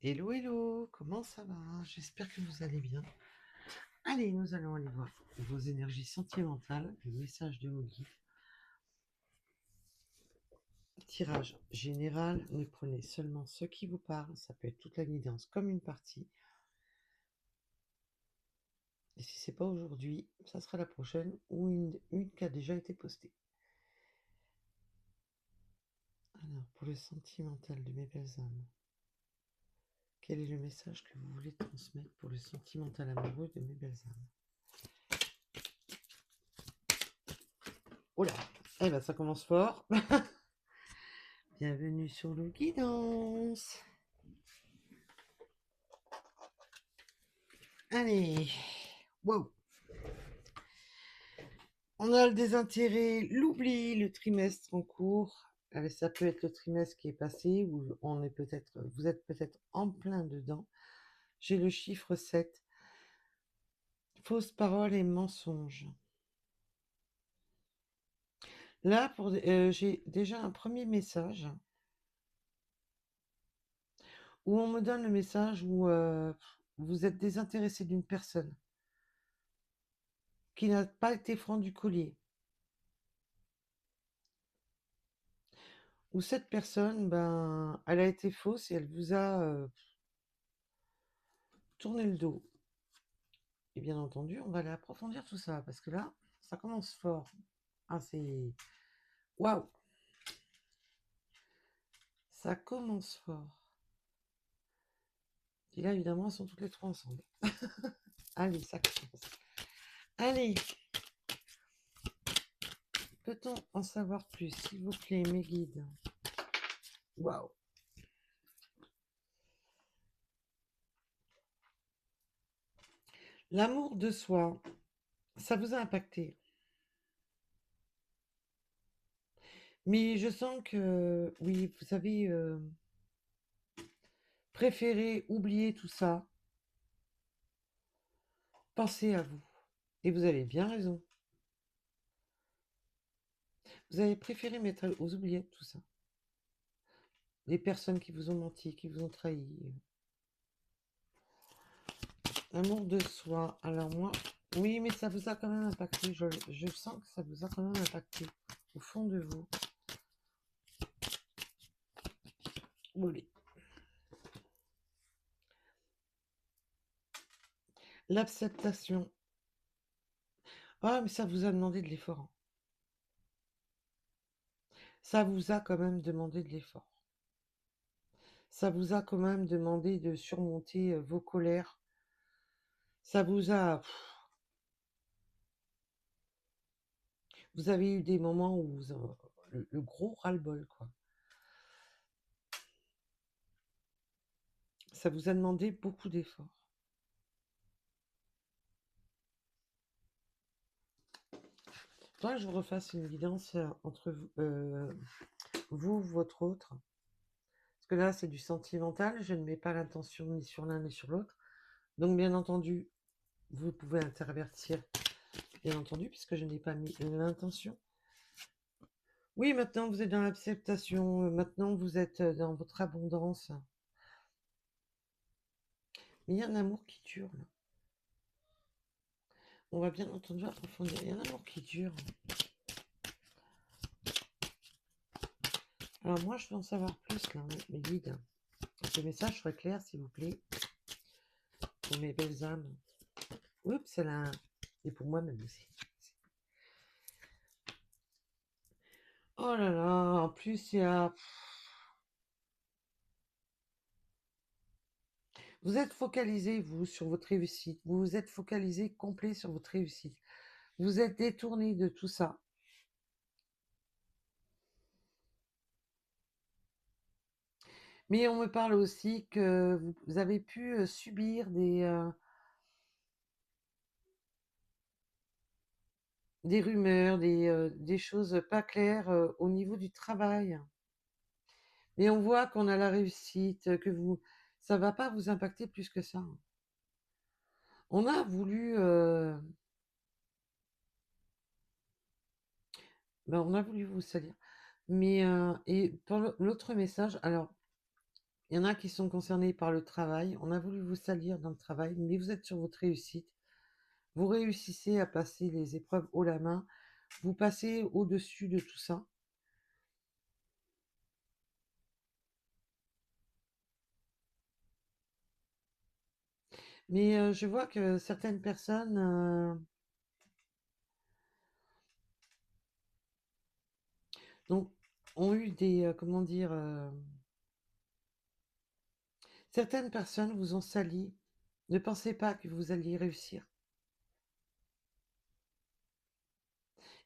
Hello, hello, comment ça va? J'espère que vous allez bien. Allez, nous allons aller voir vos énergies sentimentales, le message de vos guides. Tirage général, ne prenez seulement ce qui vous parle, ça peut être toute la guidance comme une partie. Et si c'est pas aujourd'hui, ça sera la prochaine ou une qui a déjà été postée. Alors, pour le sentimental de mes belles âmes, quel est le message que vous voulez transmettre pour le sentimental amoureux de mes belles âmes? Oh là, eh ben ça commence fort. Bienvenue sur le guidance. Allez, wow. On a le désintérêt, l'oubli, le trimestre en cours. Ça peut être le trimestre qui est passé ou vous êtes peut-être en plein dedans. J'ai le chiffre 7. Fausses paroles et mensonges. Là, j'ai déjà un premier message où on me donne le message où vous êtes désintéressé d'une personne qui n'a pas été franc du collier. Où cette personne, ben, elle a été fausse et elle vous a tourné le dos. Et bien entendu, on va aller approfondir tout ça, parce que là, ça commence fort. Ah, c'est... Waouh! Ça commence fort. Et là, évidemment, elles sont toutes les trois ensemble. Allez, ça commence. Allez! Peut-on en savoir plus, s'il vous plaît, mes guides? Waouh! L'amour de soi, ça vous a impacté. Mais je sens que, oui, vous avez préféré oublier tout ça. Pensez à vous. Et vous avez bien raison. Vous avez préféré mettre aux oubliettes tout ça. Les personnes qui vous ont menti, qui vous ont trahi. Amour de soi. Alors moi, oui, mais ça vous a quand même impacté. Je sens que ça vous a quand même impacté au fond de vous. Oui. L'acceptation. Ah, mais ça vous a demandé de l'effort, hein. Ça vous a quand même demandé de l'effort. Ça vous a quand même demandé de surmonter vos colères. Ça vous a... Vous avez eu des moments où le gros ras-le-bol, quoi. Ça vous a demandé beaucoup d'efforts. Faudrait que je vous refasse une guidance entre vous, votre autre. Parce que là, c'est du sentimental. Je ne mets pas l'intention ni sur l'un ni sur l'autre. Donc, bien entendu, vous pouvez intervertir, bien entendu, puisque je n'ai pas mis l'intention. Oui, maintenant, vous êtes dans l'acceptation. Maintenant, vous êtes dans votre abondance. Mais il y a un amour qui dure, là. On va bien entendu approfondir. Il y a un amour qui dure. Alors, moi, je veux en savoir plus, là, mes guides. Ce message soit clair, s'il vous plaît, pour mes belles âmes. Oups, c'est là. Et pour moi même aussi. Oh là là, en plus, il y a... Vous êtes focalisé, vous, sur votre réussite. Vous vous êtes focalisé complet sur votre réussite. Vous êtes détourné de tout ça. Mais on me parle aussi que vous avez pu subir des rumeurs, des choses pas claires au niveau du travail. Mais on voit qu'on a la réussite, ça va pas vous impacter plus que ça. On a voulu, on a voulu vous salir. Mais et pour l'autre message, alors Il y en a qui sont concernés par le travail. On a voulu vous salir dans le travail, mais vous êtes sur votre réussite. Vous réussissez à passer les épreuves haut la main. Vous passez au-dessus de tout ça. Mais je vois que certaines personnes donc, ont eu des, comment dire, certaines personnes vous ont sali. Ne pensez pas que vous alliez réussir.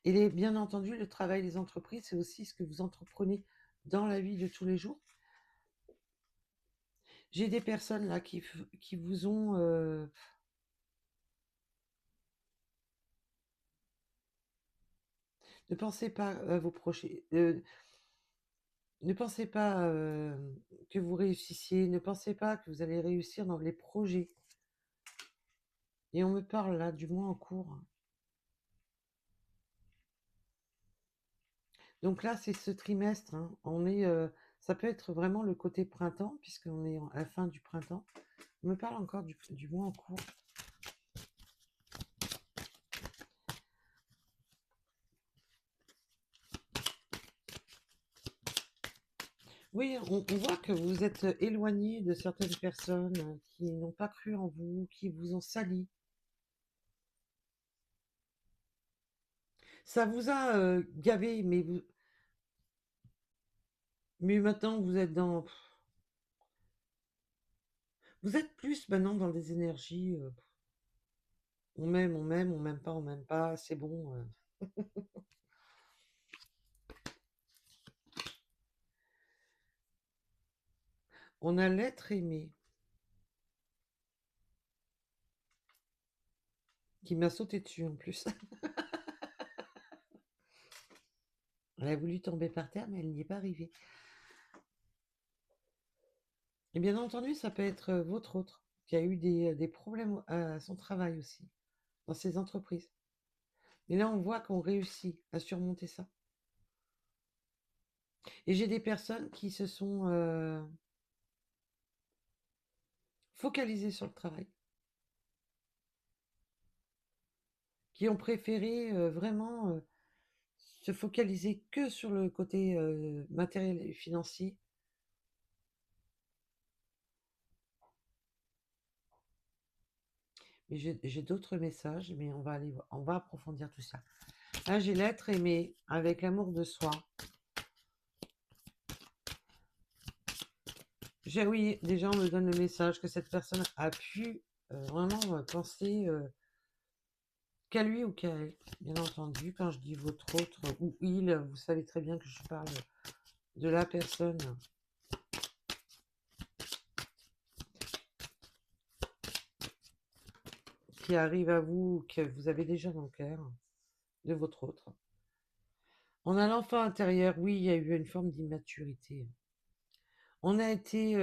Et bien entendu, le travail des entreprises, c'est aussi ce que vous entreprenez dans la vie de tous les jours. J'ai des personnes là qui vous ont... ne pensez pas à vos projets. Ne pensez pas que vous réussissiez. Ne pensez pas que vous allez réussir dans les projets. Et on me parle là du mois en cours. Donc là, c'est ce trimestre, hein. Ça peut être vraiment le côté printemps, puisqu'on est à la fin du printemps. On me parle encore du mois en cours. Oui, on voit que vous êtes éloigné de certaines personnes qui n'ont pas cru en vous, qui vous ont sali. Ça vous a gavé, mais maintenant vous êtes vous êtes plus maintenant dans des énergies. On m'aime pas, c'est bon. On a l'être aimé qui m'a sauté dessus en plus. Elle a voulu tomber par terre, mais elle n'y est pas arrivée. Et bien entendu, ça peut être votre autre, qui a eu des problèmes à son travail aussi, dans ses entreprises. Et là, on voit qu'on réussit à surmonter ça. Et j'ai des personnes qui se sont focalisées sur le travail, qui ont préféré vraiment se focaliser que sur le côté matériel et financier. Mais j'ai d'autres messages, mais on va approfondir tout ça. Là, j'ai l'être aimé avec l'amour de soi. Oui, déjà, on me donne le message que cette personne a pu vraiment penser qu'à lui ou qu'à elle. Bien entendu, quand je dis votre autre ou il, vous savez très bien que je parle de la personne qui arrive à vous, que vous avez déjà dans le cœur, de votre autre. On a l'enfant intérieur, oui, il y a eu une forme d'immaturité. On a été,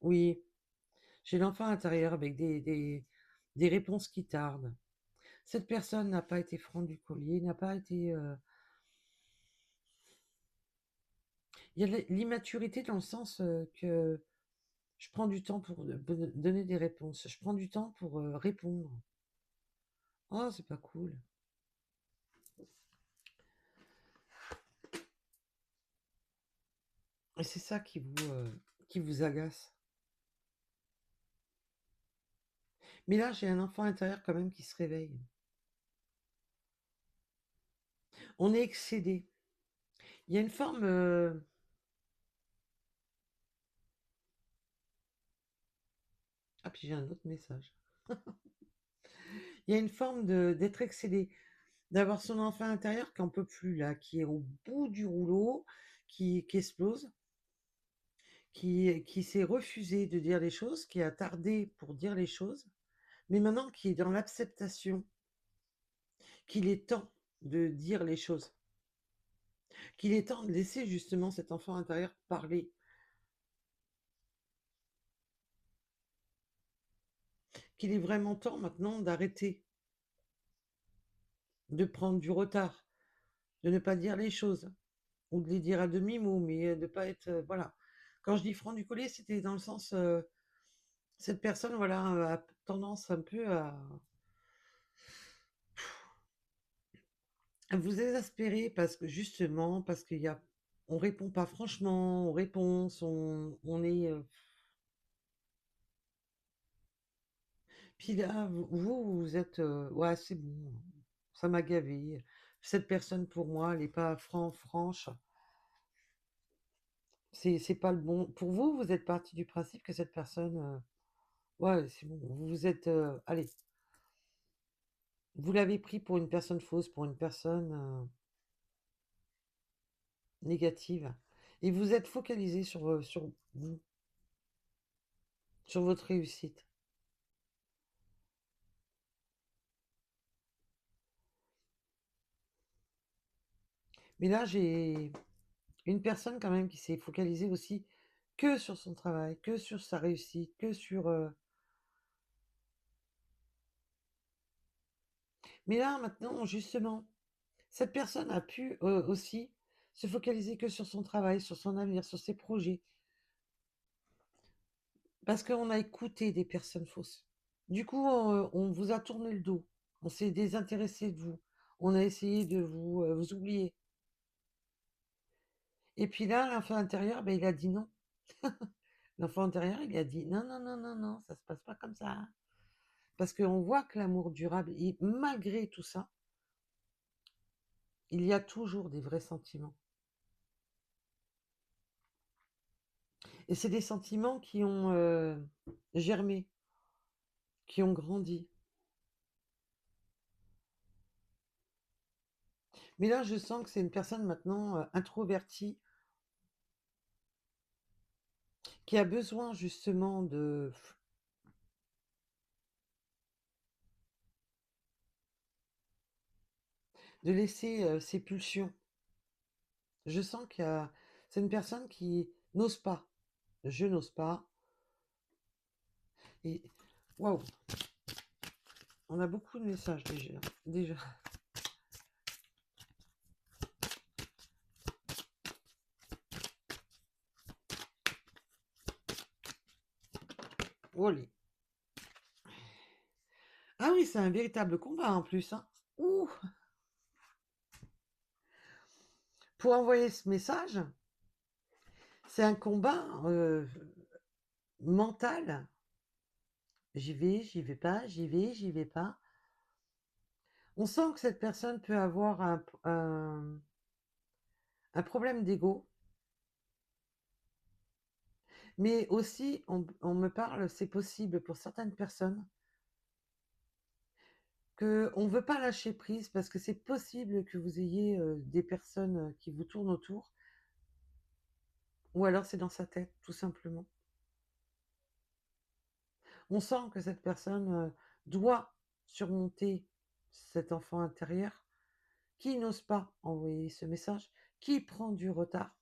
oui, j'ai l'enfant intérieur avec des réponses qui tardent. Cette personne n'a pas été franc du collier, n'a pas été... Il y a l'immaturité dans le sens que je prends du temps pour donner des réponses. Je prends du temps pour répondre. Oh, c'est pas cool. Et c'est ça qui vous agace. Mais là, j'ai un enfant intérieur quand même qui se réveille. On est excédé. Il y a une forme... Ah, puis j'ai un autre message. Il y a une forme d'être excédé, d'avoir son enfant intérieur qui n'en peut plus, là, qui est au bout du rouleau, qui explose, qui s'est refusé de dire les choses, qui a tardé pour dire les choses, mais maintenant qui est dans l'acceptation qu'il est temps de dire les choses, qu'il est temps de laisser justement cet enfant intérieur parler, qu'il est vraiment temps maintenant d'arrêter de prendre du retard, de ne pas dire les choses, ou de les dire à demi-mot, mais de ne pas être... voilà. Quand je dis franc du collier, c'était dans le sens, cette personne, voilà, a tendance un peu à vous exaspérer parce que justement, parce qu'il y a on répond pas franchement aux réponses, on est, puis là, vous êtes, «Ouais, c'est bon, ça m'a gavé. Cette personne pour moi, elle est pas franche. C'est pas le bon» pour vous, vous êtes parti du principe que cette personne, ouais, c'est bon, vous êtes, allez, vous l'avez pris pour une personne fausse, pour une personne, négative et vous êtes focalisé sur vous, sur votre réussite. Mais là, j'ai une personne quand même qui s'est focalisée aussi que sur son travail, que sur sa réussite, que sur, mais là, maintenant, justement, cette personne a pu, aussi se focaliser que sur son travail, sur son avenir, sur ses projets, parce qu'on a écouté des personnes fausses. Du coup, on vous a tourné le dos, on s'est désintéressé de vous, on a essayé de vous oublier et puis là, l'enfant intérieur, ben il a dit non. L'enfant intérieur, il a dit: «Non, non, non, non, non, ça se passe pas comme ça». Parce qu'on voit que l'amour durable et malgré tout ça, il y a toujours des vrais sentiments et c'est des sentiments qui ont, germé, qui ont grandi. Mais là, je sens que c'est une personne maintenant, introvertie, qui a besoin justement de laisser, ses pulsions. Je sens qu'il y a c'est une personne qui n'ose pas. Je n'ose pas et waouh, on a beaucoup de messages déjà. Olé. Ah oui, c'est un véritable combat en plus, hein. Ouh! Pour envoyer ce message, c'est un combat, mental. J'y vais pas, j'y vais pas. On sent que cette personne peut avoir un problème d'ego, mais aussi on me parle, c'est possible pour certaines personnes, qu'on ne veut pas lâcher prise parce que c'est possible que vous ayez, des personnes, qui vous tournent autour ou alors c'est dans sa tête, tout simplement. On sent que cette personne, doit surmonter cet enfant intérieur qui n'ose pas envoyer ce message, qui prend du retard.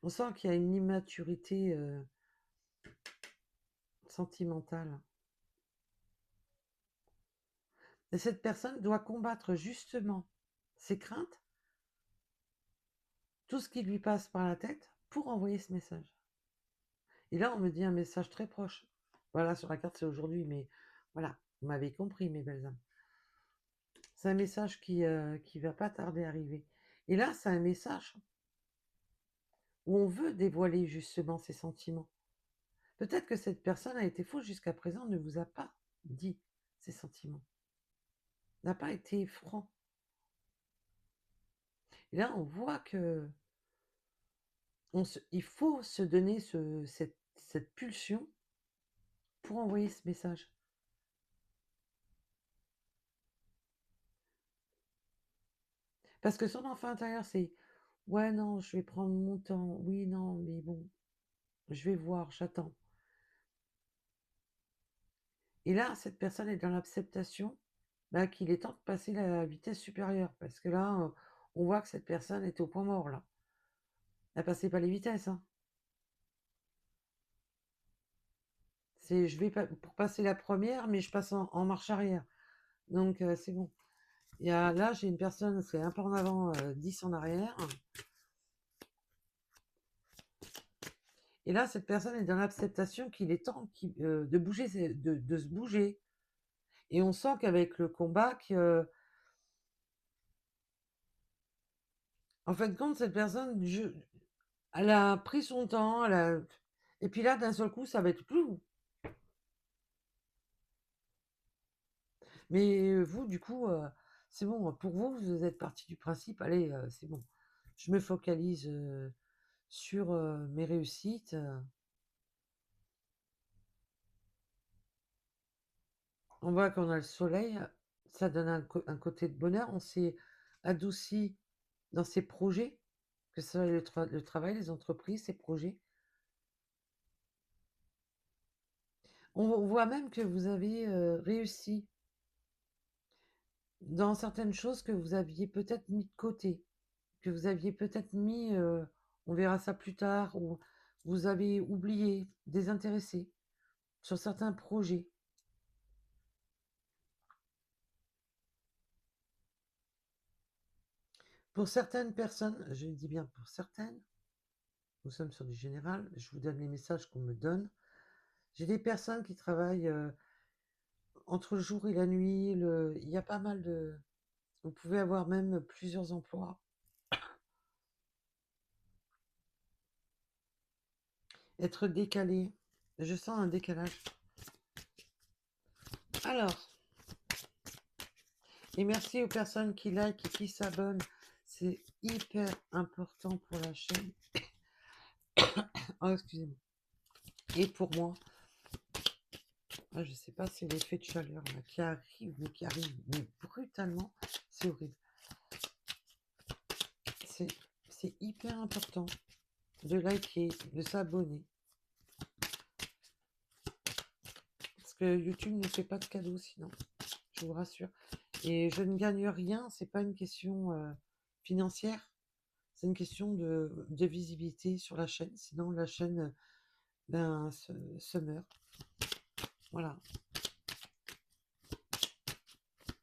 On sent qu'il y a une immaturité, sentimentale. Et cette personne doit combattre justement ses craintes, tout ce qui lui passe par la tête pour envoyer ce message. Et là, on me dit un message très proche. Voilà, sur la carte, c'est aujourd'hui, mais voilà, vous m'avez compris, mes belles âmes. C'est un message qui va pas tarder à arriver. Et là, c'est un message où on veut dévoiler justement ses sentiments. Peut-être que cette personne a été fausse jusqu'à présent, ne vous a pas dit ses sentiments, n'a pas été franc. Et là, on voit que il faut se donner cette pulsion pour envoyer ce message. Parce que son enfant intérieur, c'est ouais, non, je vais prendre mon temps. Oui, non, mais bon, je vais voir, j'attends. Et là, cette personne est dans l'acceptation bah, qu'il est temps de passer la vitesse supérieure. Parce que là, on voit que cette personne est au point mort, là. Elle passait pas les vitesses, hein. C'est je vais pas pour passer la première, mais je passe en marche arrière. Donc c'est bon. Là, j'ai une personne, c'est un pas en avant, 10 en arrière. Et là, cette personne est dans l'acceptation qu'il est temps de bouger, de se bouger. Et on sent qu'avec le combat, en fin de compte, cette personne, elle a pris son temps, et puis là, d'un seul coup, ça va être plus. Mais vous, du coup, c'est bon. Pour vous, vous êtes parti du principe, allez, c'est bon. Je me focalise sur mes réussites. On voit qu'on a le soleil, ça donne un côté de bonheur. On s'est adouci dans ses projets, que ce soit le travail, les entreprises, ses projets. On voit même que vous avez réussi dans certaines choses que vous aviez peut-être mis de côté, que vous aviez peut-être mis, on verra ça plus tard, ou vous avez oublié, désintéressé sur certains projets. Pour certaines personnes, je dis bien pour certaines, nous sommes sur du général, je vous donne les messages qu'on me donne. J'ai des personnes qui travaillent entre le jour et la nuit, il y a pas mal de... Vous pouvez avoir même plusieurs emplois. Être décalé. Je sens un décalage. Alors, et merci aux personnes qui like et qui s'abonnent. C'est hyper important pour la chaîne. Oh, excusez-moi. Et pour moi. Ah, je sais pas, c'est l'effet de chaleur là, qui arrive mais brutalement. C'est horrible. C'est hyper important de liker, de s'abonner. Parce que YouTube ne fait pas de cadeaux sinon, je vous rassure. Et je ne gagne rien, c'est pas une question financière, c'est une question de visibilité sur la chaîne. Sinon la chaîne se meurt. Voilà.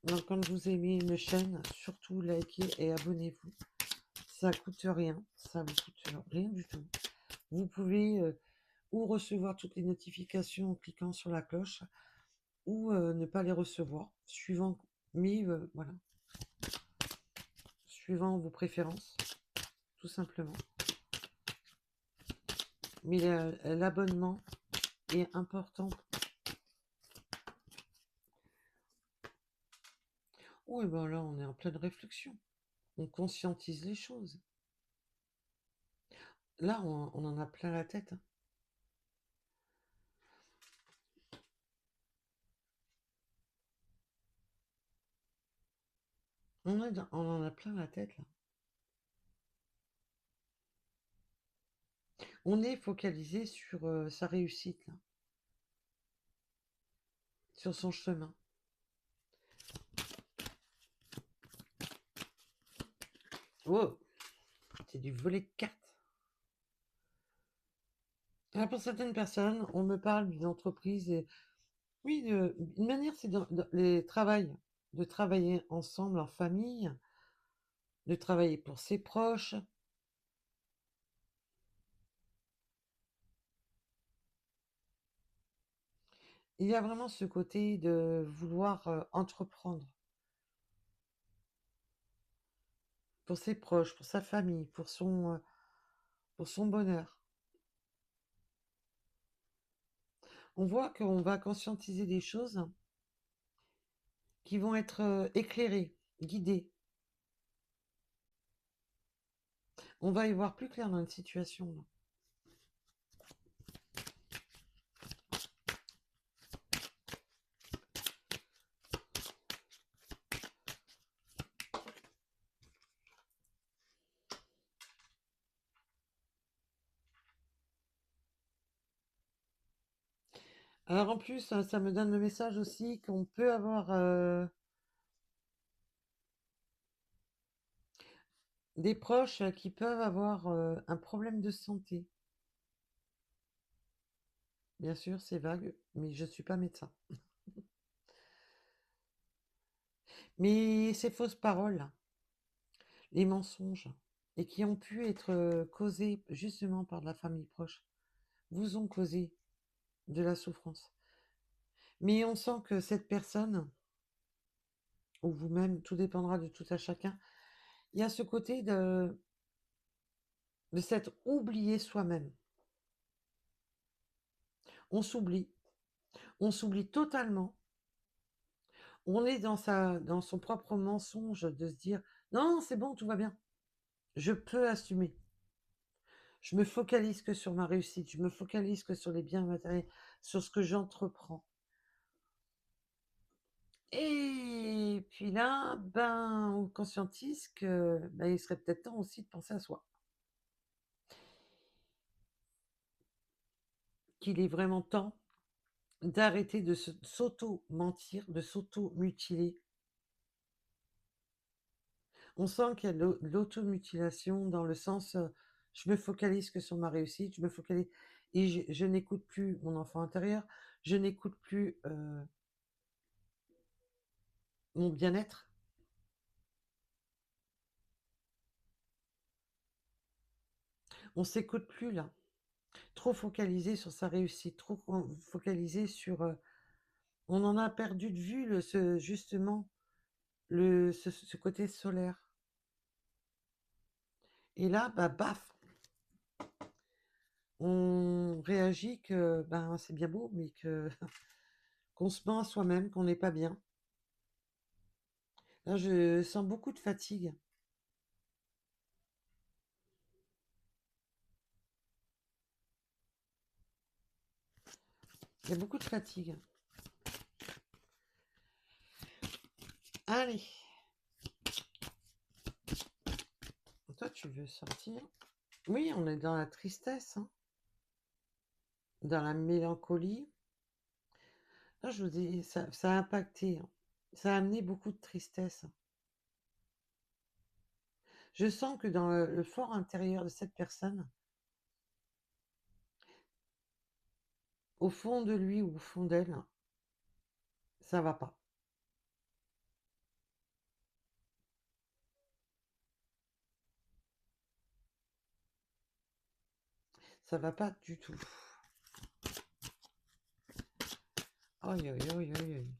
Donc quand vous aimez une chaîne, surtout likez et abonnez-vous. Ça coûte rien, ça vous coûte rien du tout. Vous pouvez ou recevoir toutes les notifications en cliquant sur la cloche, ou ne pas les recevoir, suivant, mais voilà, suivant vos préférences, tout simplement. Mais l'abonnement est important. Oui, ben là, on est en pleine réflexion. On conscientise les choses. Là, on en a plein la tête. On en a plein la tête, là. On est focalisé sur sa réussite, là. Sur son chemin. Oh, c'est du volet de cartes. Alors pour certaines personnes, on me parle d'une entreprise et oui, une manière, c'est de travailler ensemble en famille, de travailler pour ses proches. Il y a vraiment ce côté de vouloir entreprendre pour ses proches, pour sa famille, pour son bonheur. On voit qu'on va conscientiser des choses qui vont être éclairées, guidées. On va y voir plus clair dans une situation, là. Alors en plus, ça me donne le message aussi qu'on peut avoir des proches qui peuvent avoir un problème de santé. Bien sûr, c'est vague, mais je ne suis pas médecin. Mais ces fausses paroles, les mensonges, et qui ont pu être causés justement par de la famille proche, vous ont causé de la souffrance. Mais on sent que cette personne, ou vous-même, tout dépendra de tout à chacun, il y a ce côté de s'être oublié soi-même. On s'oublie totalement. On est dans son propre mensonge de se dire non, c'est bon, tout va bien. Je peux assumer. Je me focalise que sur ma réussite. Je me focalise que sur les biens matériels, sur ce que j'entreprends. Et puis là, ben, on conscientise que ben, il serait peut-être temps aussi de penser à soi. Qu'il est vraiment temps d'arrêter de s'auto-mentir, de s'auto-mutiler. On sent qu'il y a de l'automutilation dans le sens, je me focalise que sur ma réussite, je me focalise et je n'écoute plus mon enfant intérieur, je n'écoute plus mon bien-être. On s'écoute plus là. Trop focalisé sur sa réussite, trop focalisé sur. On en a perdu de vue justement ce côté solaire. Et là, bah, baf, on réagit que ben, c'est bien beau, mais que qu'on se ment à soi-même, qu'on n'est pas bien. Là, je sens beaucoup de fatigue. Il y a beaucoup de fatigue. Allez. Toi, tu veux sortir? Oui, on est dans la tristesse, hein, dans la mélancolie. Là, je vous dis, ça a impacté, hein. Ça a amené beaucoup de tristesse. Je sens que dans le fort intérieur de cette personne, au fond de lui ou au fond d'elle, ça va pas. Ça va pas du tout. Aïe, aïe, aïe, aïe, aïe.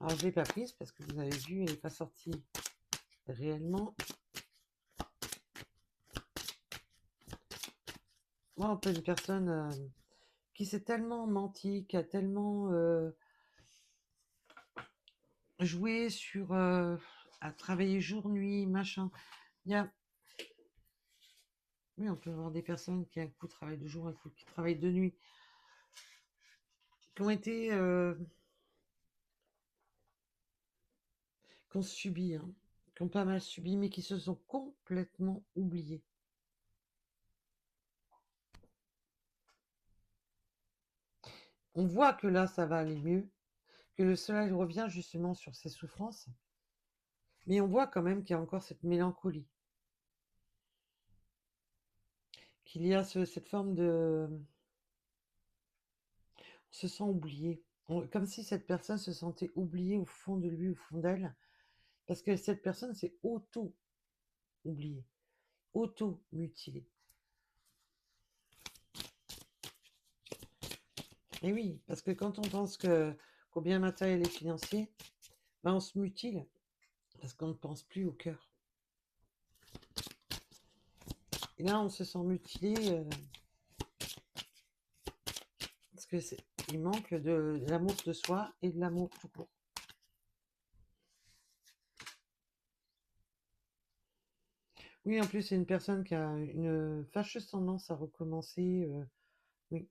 Alors, je l'ai pas prise parce que vous avez vu, elle n'est pas sortie réellement. Moi, on peut une personne qui s'est tellement menti, qui a tellement joué sur à travailler jour, nuit, machin. Il y a... Oui, on peut avoir des personnes qui un coup travaillent de jour, un coup qui travaillent de nuit, qui ont été qui ont subi, hein, qui ont pas mal subi, mais qui se sont complètement oubliés. On voit que là, ça va aller mieux, que le soleil revient justement sur ses souffrances, mais on voit quand même qu'il y a encore cette mélancolie, qu'il y a cette forme de... On se sent oublié, comme si cette personne se sentait oubliée au fond de lui, au fond d'elle, parce que cette personne s'est auto-oubliée, auto-mutilée. Et oui, parce que quand on pense qu'au bien matériel et financier, ben on se mutile, parce qu'on ne pense plus au cœur. Et là, on se sent mutilé parce que il manque de l'amour de soi et de l'amour tout court. Oui, en plus, c'est une personne qui a une fâcheuse tendance à recommencer. Oui,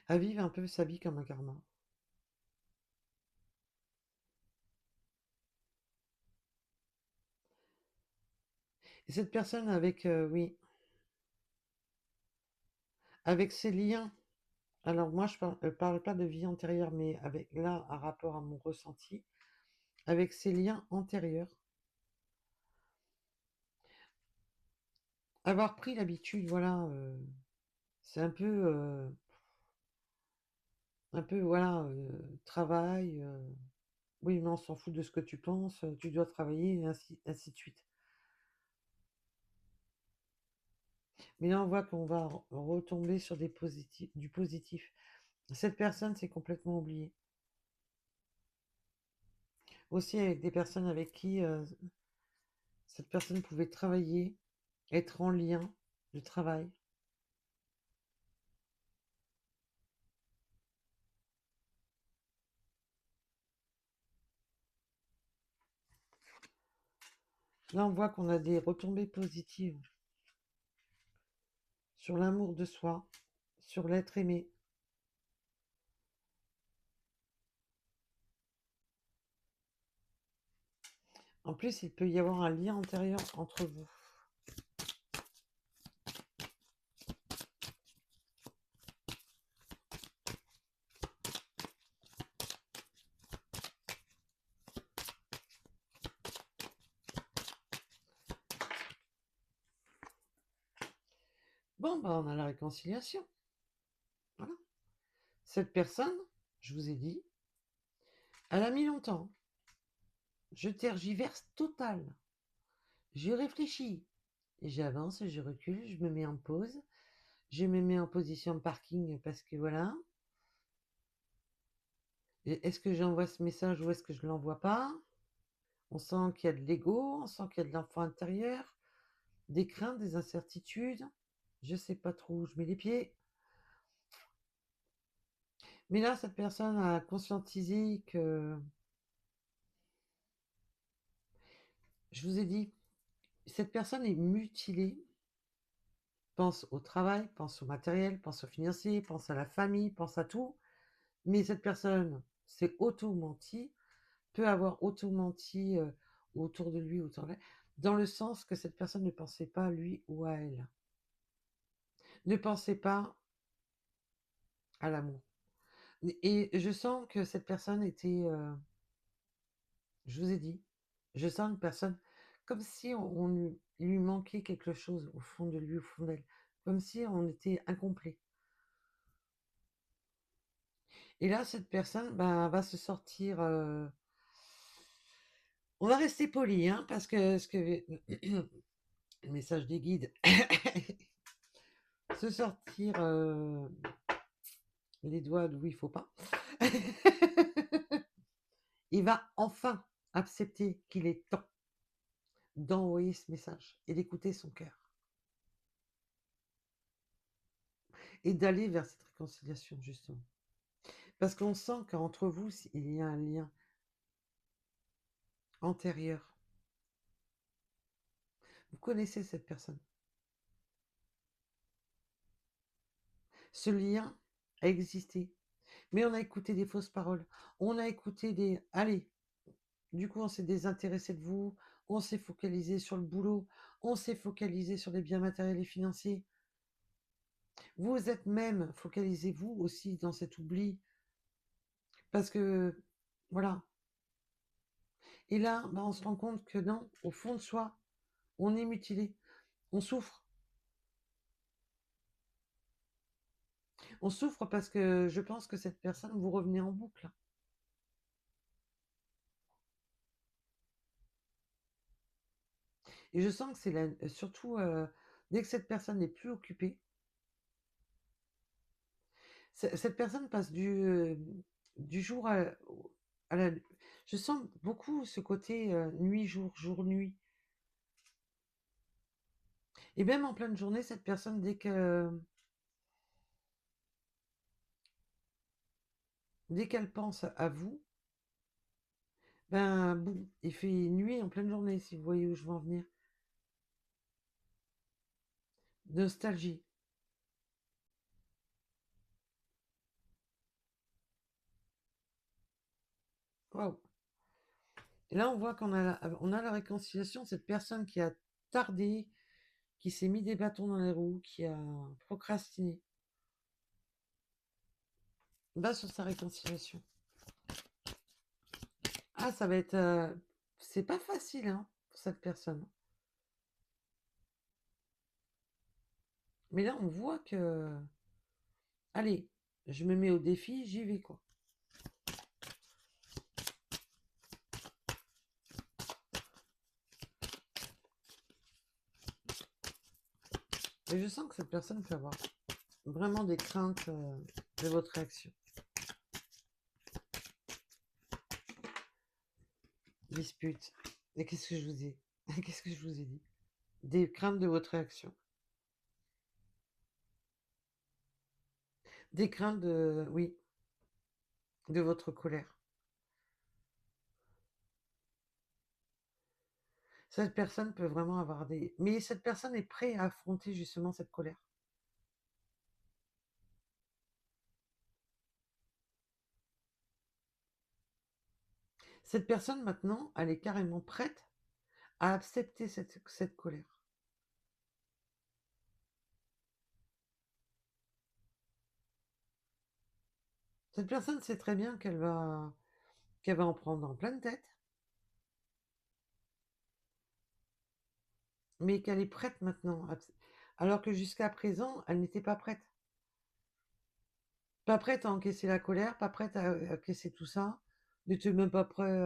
à vivre un peu sa vie comme un karma. Et cette personne avec, oui, avec ses liens. Alors moi, je parle pas de vie antérieure, mais avec là, un rapport à mon ressenti, avec ses liens antérieurs, avoir pris l'habitude, voilà, c'est un peu, voilà, travail. Oui, mais on s'en fout de ce que tu penses, tu dois travailler, et ainsi de suite. Mais là, on voit qu'on va retomber sur du positif. Cette personne s'est complètement oubliée. Aussi avec des personnes avec qui cette personne pouvait travailler, être en lien de travail. Là, on voit qu'on a des retombées positives sur l'amour de soi, sur l'être aimé. En plus, il peut y avoir un lien antérieur entre vous. Bon, bah, on a la réconciliation. Voilà. Cette personne, je vous ai dit, elle a mis longtemps. Je tergiverse total. Je réfléchis. J'avance, je recule, je me mets en pause. Je me mets en position de parking parce que voilà. Est-ce que j'envoie ce message ou est-ce que je ne l'envoie pas? On sent qu'il y a de l'ego, on sent qu'il y a de l'enfant intérieur, des craintes, des incertitudes. Je ne sais pas trop où je mets les pieds. Mais là, cette personne a conscientisé que, je vous ai dit, cette personne est mutilée, pense au travail, pense au matériel, pense au financier, pense à la famille, pense à tout. Mais cette personne s'est auto-menti, peut avoir auto-menti autour de lui, autour d'elle, dans le sens que cette personne ne pensait pas à lui ou à elle. Ne pensait pas à l'amour. Et je sens que cette personne était, je vous ai dit, je sens une personne comme si il lui manquait quelque chose au fond de lui, au fond d'elle, comme si on était incomplet. Et là, cette personne ben, va se sortir. On va rester poli, hein, parce que le message des guides, se sortir les doigts d'où il faut pas. Il va enfin accepter qu'il est temps d'envoyer ce message et d'écouter son cœur et d'aller vers cette réconciliation, justement. Parce qu'on sent qu'entre vous, il y a un lien antérieur. Vous connaissez cette personne. Ce lien a existé. Mais on a écouté des fausses paroles. On a écouté des... Allez, du coup, on s'est désintéressé de vous. On s'est focalisé sur le boulot. On s'est focalisé sur les biens matériels et financiers. Vous êtes même focalisé, vous aussi, dans cet oubli. Parce que, voilà. Et là, bah, on se rend compte que non, au fond de soi, on est mutilé. On souffre. On souffre parce que je pense que cette personne, vous revenez en boucle. Et je sens que c'est surtout dès que cette personne n'est plus occupée, cette personne passe du jour à la... Je sens beaucoup ce côté nuit-jour, jour-nuit. Et même en pleine journée, cette personne, dès qu'elle pense à vous, ben boum, il fait nuit en pleine journée, si vous voyez où je veux en venir. Nostalgie. Waouh. Et là, on voit on a la réconciliation, cette personne qui a tardé, qui s'est mis des bâtons dans les roues, qui a procrastiné, va sur sa réconciliation. Ah, ça va être... c'est pas facile, hein, pour cette personne. Mais là, on voit que... Allez, je me mets au défi, j'y vais, quoi. Et je sens que cette personne peut avoir vraiment des craintes de votre réaction. Dispute. Et qu'est-ce que je vous ai Qu'est-ce que je vous ai dit? Des craintes de votre réaction. Des craintes de... Oui, de votre colère. Cette personne peut vraiment avoir des... Mais cette personne est prête à affronter justement cette colère. Cette personne, maintenant, elle est carrément prête à accepter cette colère. Cette personne sait très bien qu'elle va en prendre en pleine tête, mais qu'elle est prête maintenant, alors que jusqu'à présent, elle n'était pas prête. Pas prête à encaisser la colère, pas prête à encaisser tout ça, n'était même pas prêt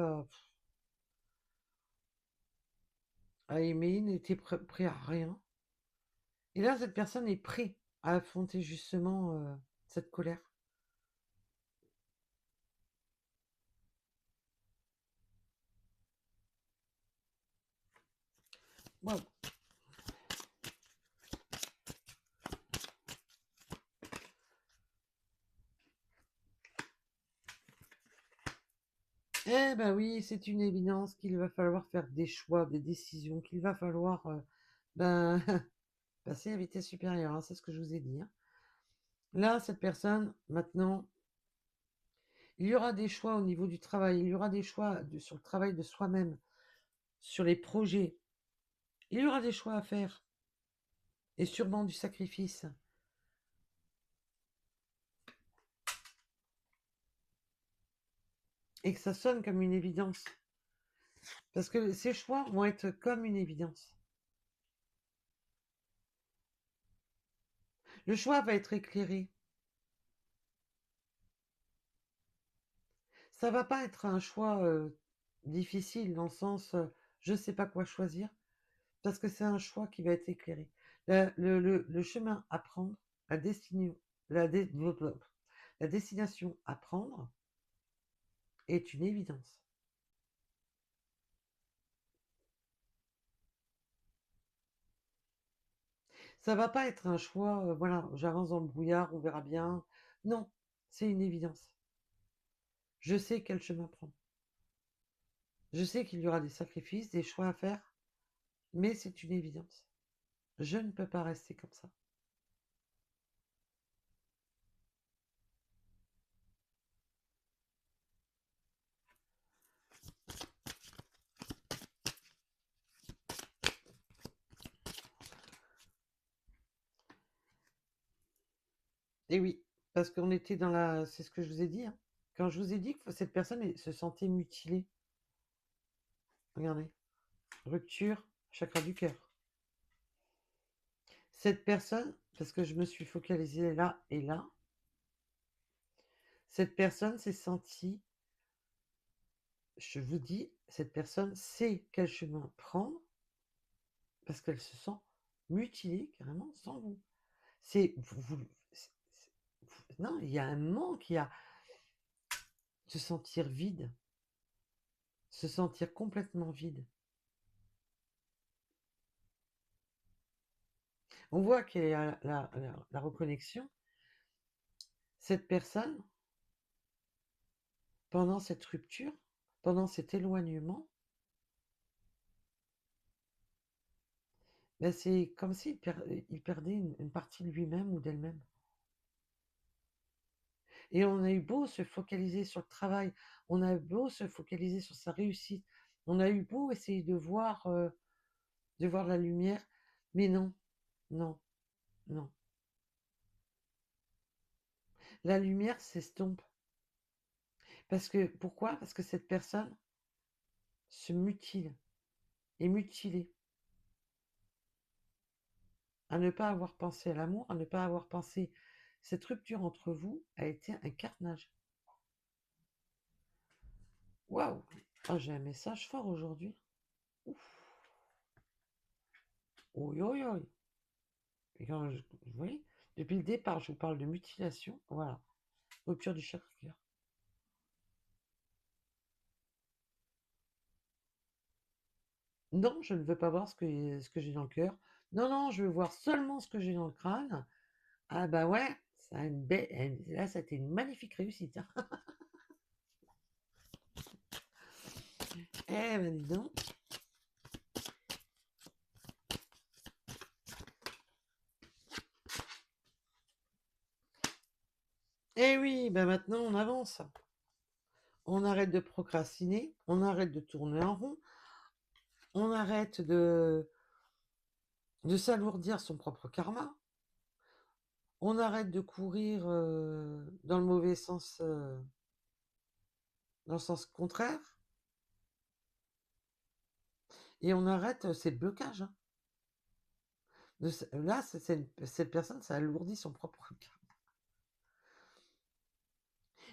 à aimer, n'était prêt à rien. Et là, cette personne est prête à affronter justement cette colère. Wow. Eh ben oui, c'est une évidence qu'il va falloir faire des choix, des décisions, qu'il va falloir ben, passer à vitesse supérieure, hein, c'est ce que je vous ai dit. Hein. Là, cette personne, maintenant, il y aura des choix au niveau du travail, il y aura des choix sur le travail de soi-même, sur les projets. Il y aura des choix à faire, et sûrement du sacrifice. Et que ça sonne comme une évidence. Parce que ces choix vont être comme une évidence. Le choix va être éclairé. Ça va pas être un choix difficile dans le sens je ne sais pas quoi choisir, parce que c'est un choix qui va être éclairé. Le chemin à prendre, la destination, la, dé- la destination à prendre est une évidence. Ça va pas être un choix, voilà, j'avance dans le brouillard, on verra bien. Non, c'est une évidence. Je sais quel chemin prendre. Je sais qu'il y aura des sacrifices, des choix à faire, mais c'est une évidence. Je ne peux pas rester comme ça. Et oui, parce qu'on était dans la... C'est ce que je vous ai dit. Hein. Quand je vous ai dit que cette personne se sentait mutilée. Regardez. Rupture, chakra du cœur. Cette personne, parce que je me suis focalisée là et là, cette personne s'est sentie, je vous dis, cette personne sait quel chemin prendre, parce qu'elle se sent mutilée carrément sans vous. C'est... non, il y a un manque, il y a se sentir vide, se sentir complètement vide. On voit qu'il y a la reconnexion. Cette personne, pendant cette rupture, pendant cet éloignement, ben c'est comme s'il il perdait une partie de lui-même ou d'elle-même. Et on a eu beau se focaliser sur le travail, on a eu beau se focaliser sur sa réussite, on a eu beau essayer de voir la lumière, mais non, non, non. La lumière s'estompe. Parce que, pourquoi? Parce que cette personne se mutile, est mutilée. À ne pas avoir pensé à l'amour, à ne pas avoir pensé... Cette rupture entre vous a été un carnage. Waouh! Oh, j'ai un message fort aujourd'hui. Ouf! Oi, oi, oi! Et quand vous voyez, depuis le départ, je vous parle de mutilation. Voilà. Rupture du chakra cœur. Non, je ne veux pas voir ce que j'ai dans le cœur. Non, non, je veux voir seulement ce que j'ai dans le crâne. Ah bah ouais, ça a une belle... là, ça a été une magnifique réussite, hein. Eh ben dis donc. Eh oui, ben maintenant on avance. On arrête de procrastiner, on arrête de tourner en rond, on arrête de s'alourdir son propre karma, on arrête de courir dans le mauvais sens, dans le sens contraire, et on arrête ces blocages, hein. Là, cette personne, ça alourdit son propre karma.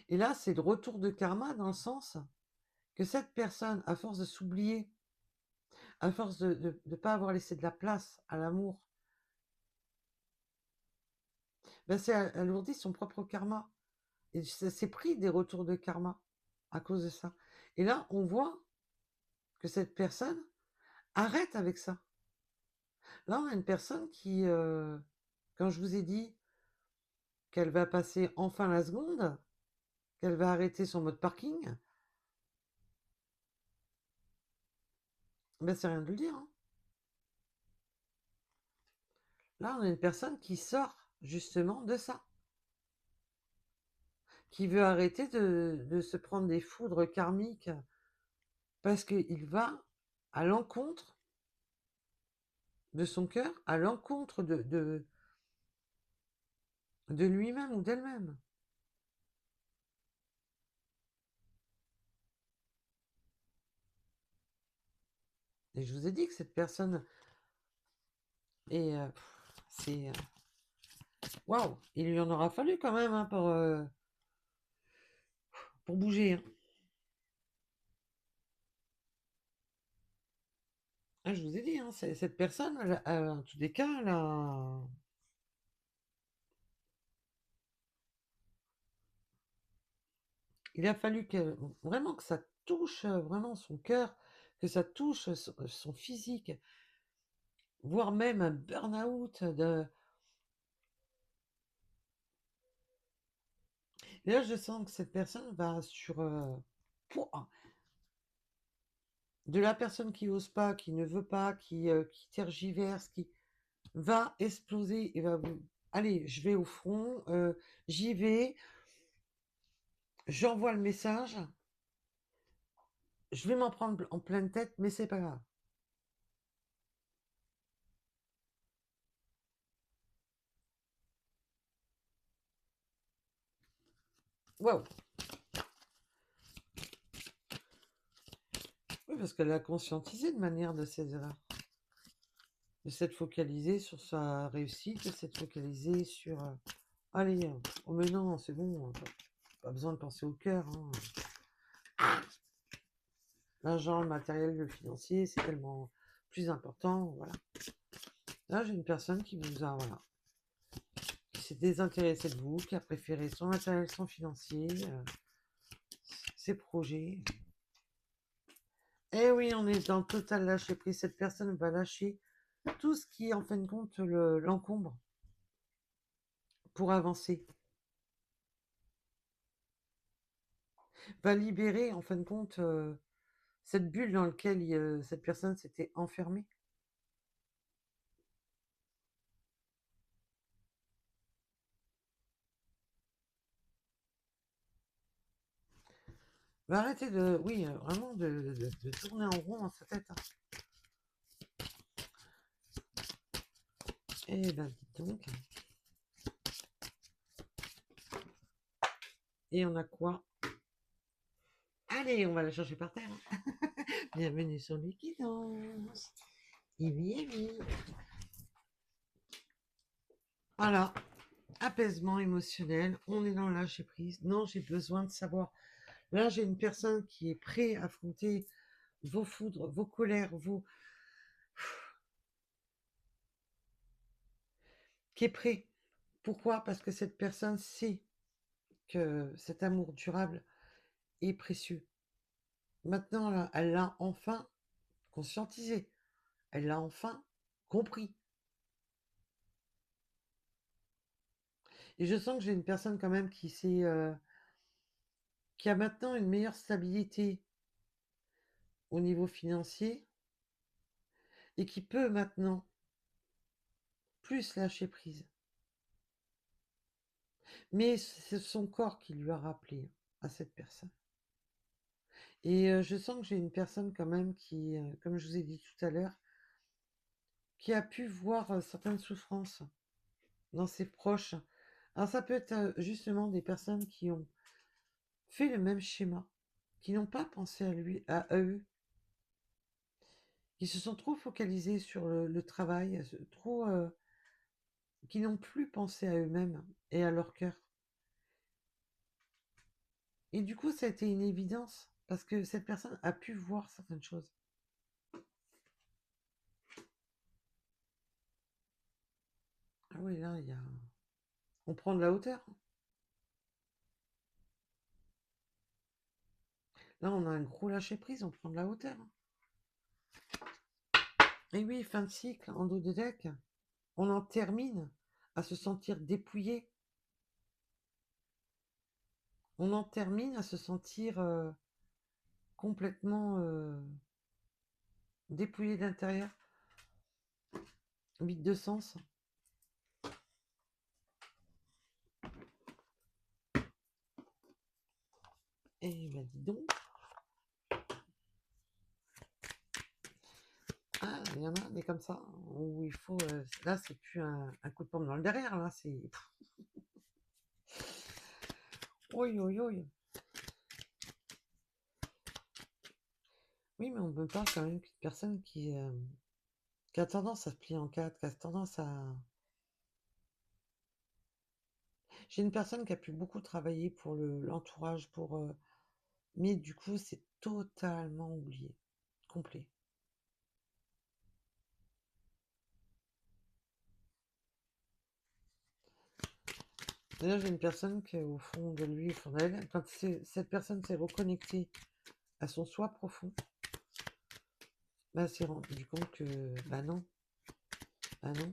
Et là, c'est le retour de karma dans le sens que cette personne, à force de s'oublier, à force de ne pas avoir laissé de la place à l'amour, ben c'est alourdi son propre karma. Et ça s'est pris des retours de karma à cause de ça. Et là, on voit que cette personne arrête avec ça. Là, on a une personne qui, quand je vous ai dit qu'elle va passer enfin la seconde, qu'elle va arrêter son mode parking, ben c'est rien de le dire, hein. Là, on a une personne qui sort justement de ça, qui veut arrêter de se prendre des foudres karmiques parce qu'il va à l'encontre de son cœur, à l'encontre de lui-même ou d'elle-même. Et je vous ai dit que cette personne est... c'est... Waouh, il lui en aura fallu quand même, hein, pour bouger, hein. Ah, je vous ai dit, hein, cette personne, en tous les cas, il a fallu vraiment que ça touche vraiment son cœur, que ça touche son physique, voire même un burn-out. Et là, je sens que cette personne va sur... pouah, de la personne qui n'ose pas, qui ne veut pas, qui tergiverse, qui va exploser et va vous... Allez, je vais au front, j'y vais, j'envoie le message, je vais m'en prendre en pleine tête, mais c'est pas grave. Waouh! Oui, parce qu'elle a conscientisé de manière de ses erreurs. De s'être focalisée sur sa réussite, de s'être focalisée sur... allez, oh mais non, c'est bon, pas besoin de penser au cœur, hein. L'argent, le matériel, le financier, c'est tellement plus important, voilà. Là, j'ai une personne qui vous a, voilà, qui s'est désintéressée de vous, qui a préféré son matériel, son financier, ses projets. Eh oui, on est dans le total lâcher prise. Cette personne va lâcher tout ce qui, en fin de compte, l'encombre pour avancer. Va libérer, en fin de compte, cette bulle dans laquelle cette personne s'était enfermée. Va arrêter de, oui, vraiment de tourner en rond dans sa tête, hein. Eh ben, dites donc. Et on a quoi? Allez, on va la chercher par terre, hein. Bienvenue sur Liquidance. Ivy, Ivy. Voilà. Apaisement émotionnel. On est dans le lâcher prise. Non, j'ai besoin de savoir. Là, j'ai une personne qui est prête à affronter vos foudres, vos colères, vos... qui est prêt. Pourquoi? Parce que cette personne sait que cet amour durable est précieux. Maintenant, là, elle l'a enfin conscientisé. Elle l'a enfin compris. Et je sens que j'ai une personne quand même qui sait, qui a maintenant une meilleure stabilité au niveau financier et qui peut maintenant plus lâcher prise. Mais c'est son corps qui lui a rappelé à cette personne. Et je sens que j'ai une personne quand même qui, comme je vous ai dit tout à l'heure, qui a pu voir certaines souffrances dans ses proches. Alors ça peut être justement des personnes qui ont fait le même schéma, qui n'ont pas pensé à lui, à eux, qui se sont trop focalisés sur le travail, trop, qui n'ont plus pensé à eux-mêmes et à leur cœur. Et du coup, ça a été une évidence, parce que cette personne a pu voir certaines choses. Ah oui, là, il y a... On prend de la hauteur. Là, on a un gros lâcher-prise, on prend de la hauteur. Et oui, fin de cycle, en dos de deck, on en termine à se sentir dépouillé. On en termine à se sentir complètement dépouillé d'intérieur, vide de sens. Et ben dis donc. Ah, il y en a des comme ça, où il faut... là, c'est plus un coup de pompe dans le derrière, là, c'est... Oui, oui, oui. Oui, mais on me parle quand même d'une personne qui a tendance à se plier en quatre, qui a tendance à... J'ai une personne qui a pu beaucoup travailler pour l'entourage, pour... mais du coup, c'est totalement oublié. Complet. Là, j'ai une personne qui est au fond de lui, au fond d'elle. Quand cette personne s'est reconnectée à son soi profond, bah, elle s'est rendu compte que, bah non, bah non.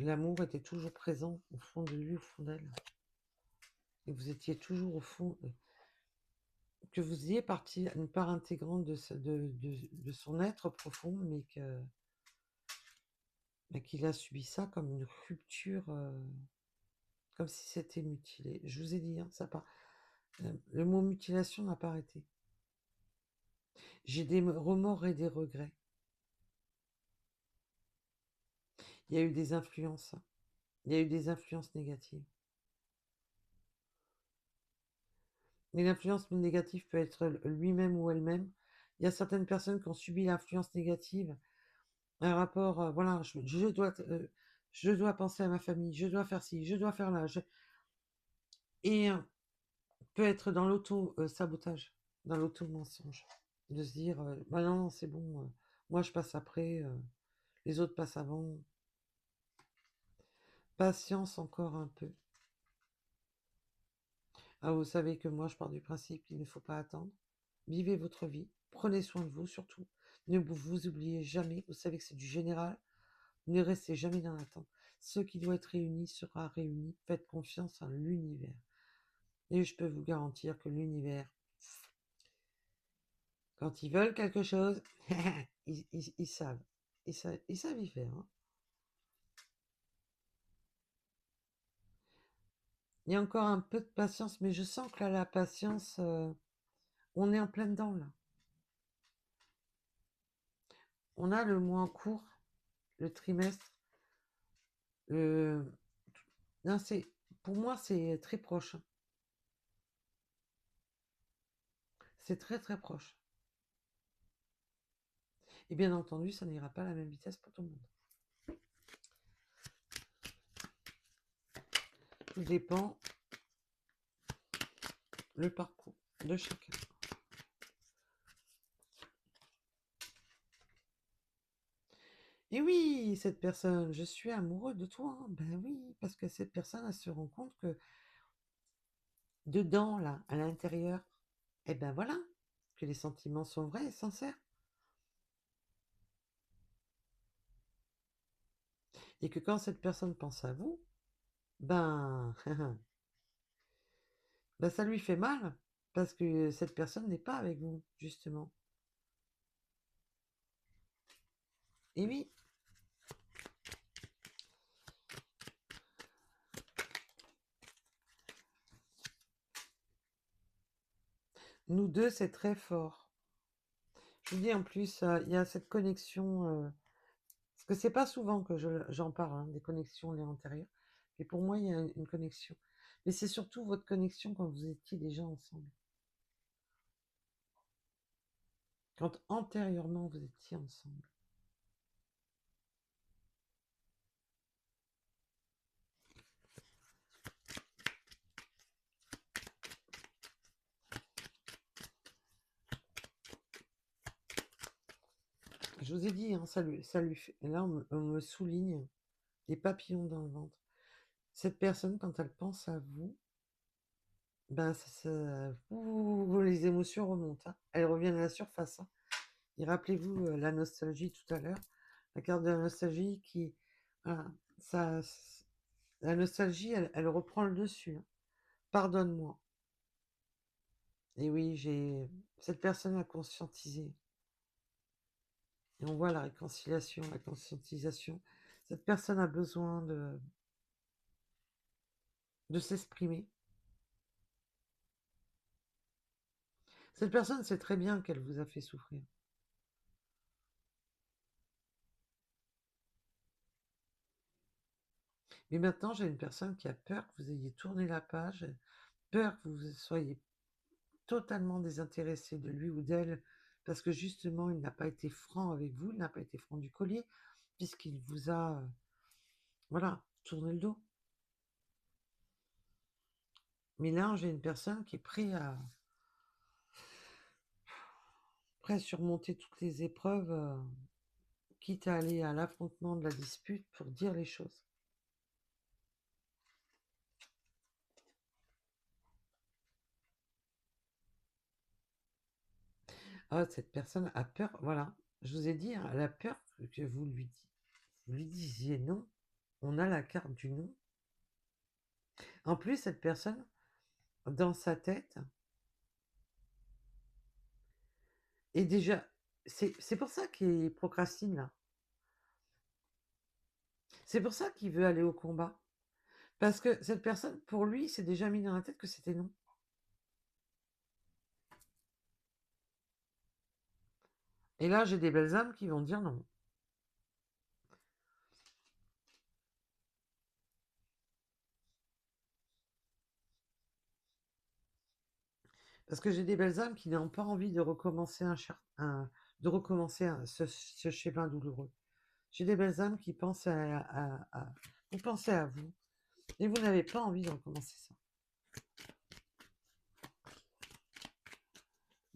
L'amour était toujours présent au fond de lui, au fond d'elle. Et vous étiez toujours au fond, que vous ayez partie, une part intégrante de son être profond, mais qu'il a subi ça comme une rupture, comme si c'était mutilé. Je vous ai dit, hein, ça pas, le mot mutilation n'a pas arrêté. J'ai des remords et des regrets. Il y a eu des influences. Il y a eu des influences négatives. Mais l'influence négative peut être lui-même ou elle-même. Il y a certaines personnes qui ont subi l'influence négative, un rapport, voilà, je dois penser à ma famille, je dois faire ci, je dois faire là. Et peut être dans l'auto-sabotage, dans l'auto-mensonge. De se dire, bah non, c'est bon, moi je passe après, les autres passent avant. Patience encore un peu. Ah, vous savez que moi, je pars du principe qu'il ne faut pas attendre. Vivez votre vie. Prenez soin de vous, surtout. Ne vous oubliez jamais. Vous savez que c'est du général. Ne restez jamais dans l'attente. Ce qui doit être réuni sera réuni. Faites confiance en l'univers. Et je peux vous garantir que l'univers, quand ils veulent quelque chose, ils savent. Ils savent y faire. Hein. Il y a encore un peu de patience, mais je sens que là, la patience, on est en plein dedans, là. On a le mois en cours, le trimestre. Non, pour moi, c'est très proche. C'est très très proche. Et bien entendu, ça n'ira pas à la même vitesse pour tout le monde. Tout dépend le parcours de chacun. Et oui, cette personne, je suis amoureux de toi. Ben oui, parce que cette personne, elle se rend compte que dedans, là, à l'intérieur, eh ben voilà, que les sentiments sont vrais et sincères. Et que quand cette personne pense à vous, ben, ben ça lui fait mal, parce que cette personne n'est pas avec vous, justement. Et oui, nous deux, c'est très fort. Je vous dis en plus, il y a cette connexion, parce que c'est pas souvent que j'en parle, hein, des connexions les antérieures, mais pour moi, il y a une connexion. Mais c'est surtout votre connexion quand vous étiez déjà ensemble. Quand antérieurement vous étiez ensemble. Je vous ai dit, hein, ça lui fait. Et là, on me souligne des papillons dans le ventre. Cette personne, quand elle pense à vous, ben, ouh, les émotions remontent, hein. Elles reviennent à la surface, hein. Et rappelez-vous la nostalgie tout à l'heure, la carte de la nostalgie qui, voilà, ça, la nostalgie, elle reprend le dessus, hein. Pardonne-moi. Et oui, cette personne a conscientisé. Et on voit la réconciliation, la conscientisation. Cette personne a besoin de s'exprimer. Cette personne sait très bien qu'elle vous a fait souffrir. Mais maintenant, j'ai une personne qui a peur que vous ayez tourné la page, peur que vous soyez totalement désintéressé de lui ou d'elle, parce que justement, il n'a pas été franc avec vous, il n'a pas été franc du collier, puisqu'il vous a, voilà, tourné le dos. Mais là, j'ai une personne qui est prêt à surmonter toutes les épreuves, quitte à aller à l'affrontement de la dispute pour dire les choses. Ah, cette personne a peur, voilà. Je vous ai dit, hein, elle a peur que vous lui disiez non. On a la carte du non. En plus, cette personne, dans sa tête, est déjà. C'est pour ça qu'il procrastine là. C'est pour ça qu'il veut aller au combat. Parce que cette personne, pour lui, s'est déjà mis dans la tête que c'était non. Et là, j'ai des belles âmes qui vont dire non. Parce que j'ai des belles âmes qui n'ont pas envie de recommencer ce schéma douloureux. J'ai des belles âmes qui pensent vous pensez à vous, et vous n'avez pas envie de recommencer ça.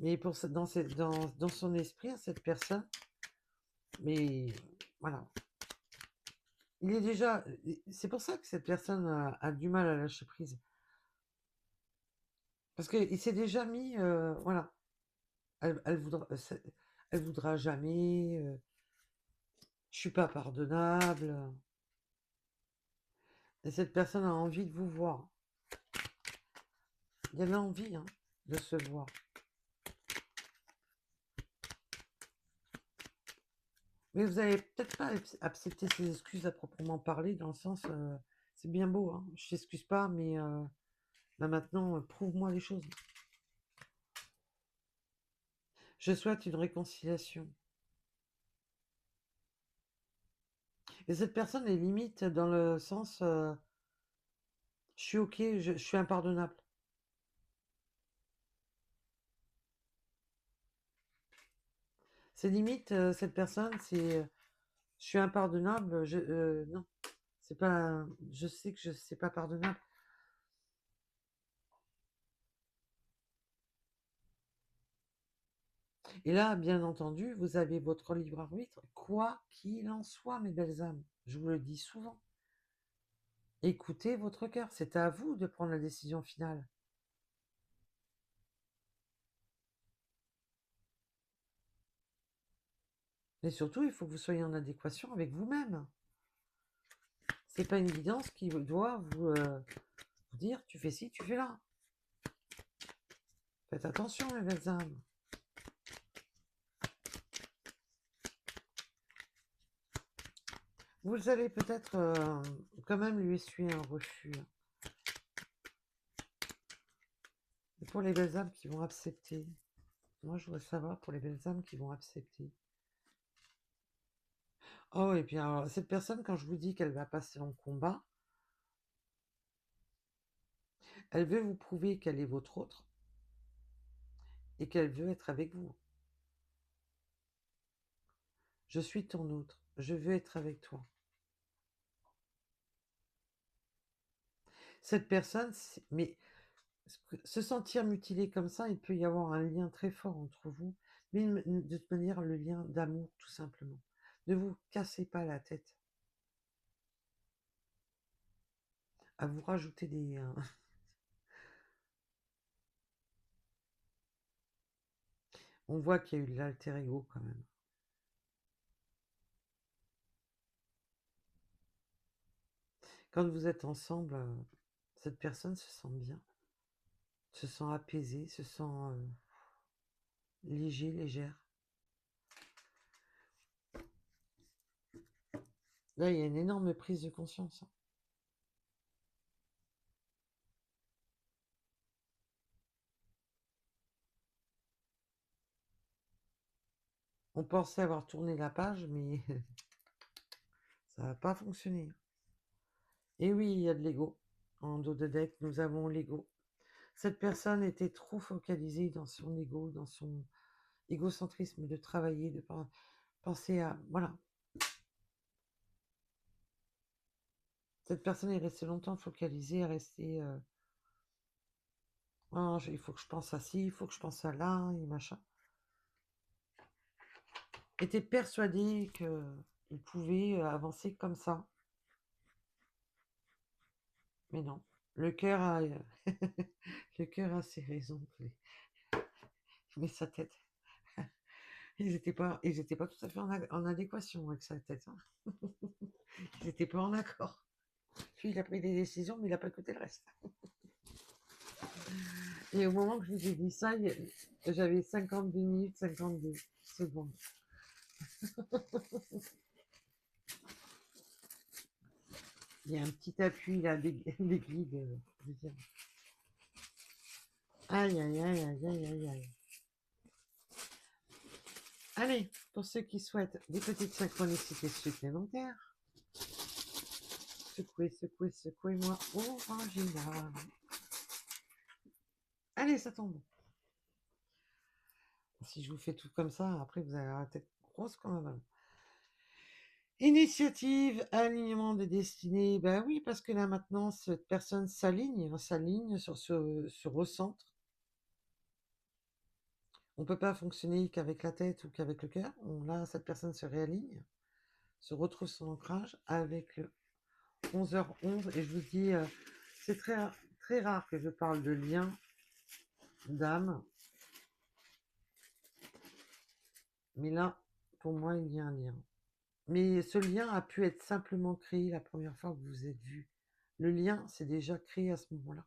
Mais dans son esprit, cette personne, mais voilà. Il est déjà. C'est pour ça que cette personne a du mal à lâcher prise. Parce qu'il s'est déjà mis. Voilà. Elle voudra jamais. Je suis pas pardonnable. Et cette personne a envie de vous voir. Elle a envie, hein, de se voir. Mais vous n'allez peut-être pas accepter ses excuses à proprement parler, dans le sens, c'est bien beau, hein, je t'excuse pas, mais là maintenant, prouve-moi les choses. Je souhaite une réconciliation. Et cette personne est limite dans le sens, je suis ok, je suis impardonnable. C'est limite, cette personne, je suis impardonnable, non, c'est pas, je sais que c'est pas pardonnable. Et là, bien entendu, vous avez votre libre arbitre, quoi qu'il en soit, mes belles âmes. Je vous le dis souvent. Écoutez votre cœur, c'est à vous de prendre la décision finale. Mais surtout, il faut que vous soyez en adéquation avec vous-même. C'est pas une guidance qui doit vous dire tu fais ci, tu fais là. Faites attention, mes belles âmes. Vous allez peut-être quand même lui essuyer un refus. Et pour les belles âmes qui vont accepter, moi je voudrais savoir pour les belles âmes qui vont accepter. Oh, et puis alors, cette personne, quand je vous dis qu'elle va passer en combat, elle veut vous prouver qu'elle est votre autre et qu'elle veut être avec vous. Je suis ton autre, je veux être avec toi. Cette personne, mais se sentir mutilé comme ça, il peut y avoir un lien très fort entre vous, mais de toute manière, le lien d'amour, tout simplement. Ne vous cassez pas la tête à vous rajouter des... On voit qu'il y a eu de l'alter ego quand même. Quand vous êtes ensemble, cette personne se sent bien, se sent apaisée, se sent léger, légère. Là, il y a une énorme prise de conscience. On pensait avoir tourné la page, mais ça n'a pas fonctionné. Et oui, il y a de l'ego. En dos de deck, nous avons l'ego. Cette personne était trop focalisée dans son ego, dans son égocentrisme de travailler, de penser à... Voilà. Cette personne est restée longtemps focalisée, à rester... Oh, il faut que je pense à ci, il faut que je pense à là, et machin. Était persuadée qu'il pouvait avancer comme ça. Mais non. Le cœur a... le cœur a ses raisons. Mais sa tête... Ils n'étaient pas tout à fait en adéquation avec sa tête. Hein. Ils n'étaient pas en accord. Puis il a pris des décisions, mais il n'a pas écouté le reste. Et au moment que je vous ai dit ça, j'avais 52 minutes, 52 secondes. Il y a un petit appui là, des guides. Aïe, aïe, aïe, aïe, aïe, aïe, aïe. Allez, pour ceux qui souhaitent des petites synchronicités supplémentaires, secouez, secouez, secouez-moi original. Allez, ça tombe. Si je vous fais tout comme ça, après vous avez la tête grosse comme un ballon. Initiative, alignement des destinées. Ben oui, parce que là maintenant, cette personne s'aligne se recentre. On ne peut pas fonctionner qu'avec la tête ou qu'avec le cœur. Là, cette personne se réaligne, se retrouve son ancrage avec le 11h11. Et je vous dis, c'est très, très rare que je parle de lien d'âme. Mais là, pour moi, il y a un lien. Mais ce lien a pu être simplement créé la première fois que vous vous êtes vus. Le lien s'est déjà créé à ce moment-là.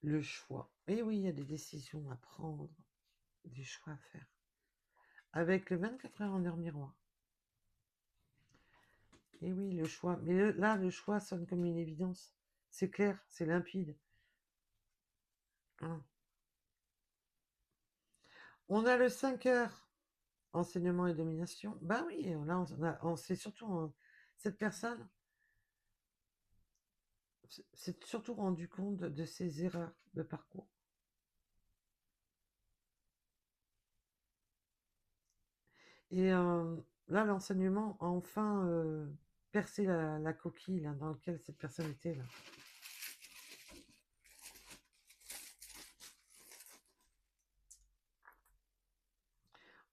Le choix. Et oui, il y a des décisions à prendre, des choix à faire. Avec le 24 heures en heure miroir. Et oui, le choix. Mais là, le choix sonne comme une évidence. C'est clair, c'est limpide. Hein. On a le 5 heures, enseignement et domination. Ben oui, là, on s'est surtout... cette personne s'est surtout rendu compte de ses erreurs de parcours. Et là, l'enseignement a enfin percé la coquille là, dans laquelle cette personne était. Là.